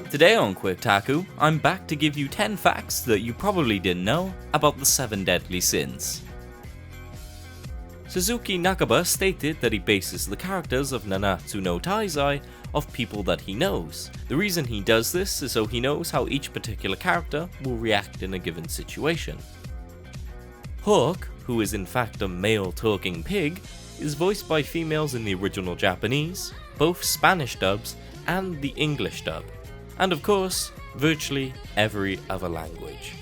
Today on QuickTaku, I'm back to give you 10 facts that you probably didn't know about the 7 deadly sins. Suzuki Nakaba stated that he bases the characters of Nanatsu no Taizai off people that he knows. The reason he does this is so he knows how each particular character will react in a given situation. Hawk, who is in fact a male talking pig, is voiced by females in the original Japanese, both Spanish dubs and the English dub, and of course, virtually every other language.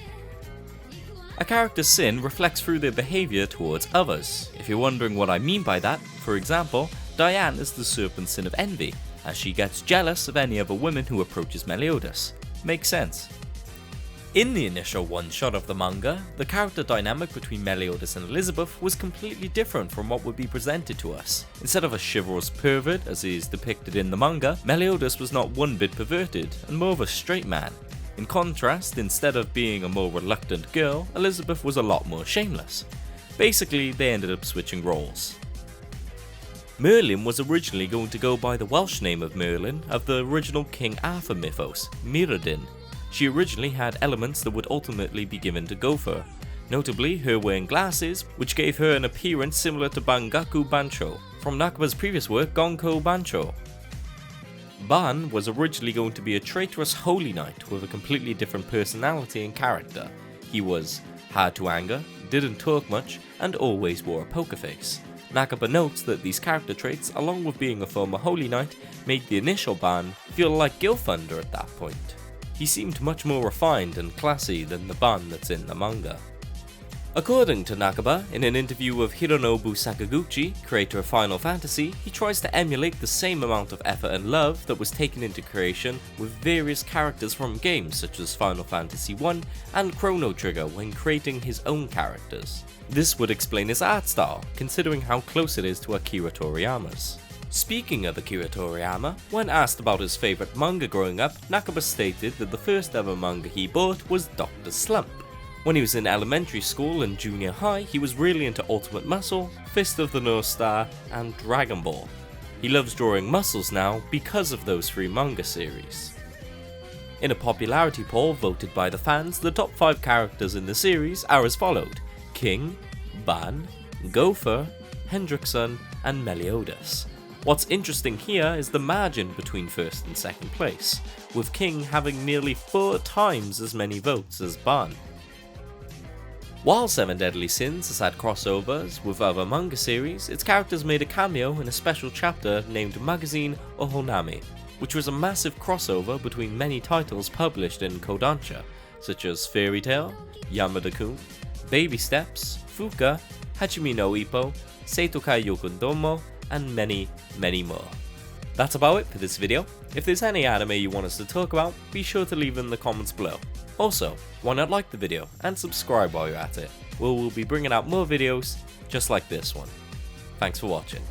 A character's sin reflects through their behaviour towards others. If you're wondering what I mean by that, for example, Diane is the serpent sin of envy, as she gets jealous of any other woman who approaches Meliodas. Makes sense. In the initial one-shot of the manga, the character dynamic between Meliodas and Elizabeth was completely different from what would be presented to us. Instead of a chivalrous pervert, as is depicted in the manga, Meliodas was not one bit perverted, and more of a straight man. In contrast, instead of being a more reluctant girl, Elizabeth was a lot more shameless. Basically, they ended up switching roles. Merlin was originally going to go by the Welsh name of Merlin of the original King Arthur mythos, Mirrodin. She originally had elements that would ultimately be given to Gopher, notably her wearing glasses, which gave her an appearance similar to Bangaku Bancho from Nakaba's previous work Gonko Bancho. Ban was originally going to be a traitorous holy knight with a completely different personality and character. He was hard to anger, didn't talk much, and always wore a poker face. Nakaba notes that these character traits, along with being a former holy knight, made the initial Ban feel like Gilthunder at that point. He seemed much more refined and classy than the Ban that's in the manga. According to Nakaba, in an interview with Hironobu Sakaguchi, creator of Final Fantasy, he tries to emulate the same amount of effort and love that was taken into creation with various characters from games such as Final Fantasy I and Chrono Trigger when creating his own characters. This would explain his art style, considering how close it is to Akira Toriyama's. Speaking of Akira Toriyama, when asked about his favourite manga growing up, Nakaba stated that the first ever manga he bought was Dr. Slump. When he was in elementary school and junior high, he was really into Ultimate Muscle, Fist of the North Star, and Dragon Ball. He loves drawing muscles now because of those 3 manga series. In a popularity poll voted by the fans, the top 5 characters in the series are as followed: King, Ban, Gopher, Hendrickson, and Meliodas. What's interesting here is the margin between first and second place, with King having nearly 4 times as many votes as Ban. While 7 Deadly Sins has had crossovers with other manga series, its characters made a cameo in a special chapter named Magazine Ohonami, which was a massive crossover between many titles published in Kodansha, such as Fairy Tail, Yamada-kun, Baby Steps, Fuka, Hachimi no Ippo, Seitokai Yokundomo, and many, many more. That's about it for this video. If there's any anime you want us to talk about, be sure to leave in the comments below. Also, why not like the video and subscribe while you're at it, where we'll be bringing out more videos just like this one. Thanks for watching.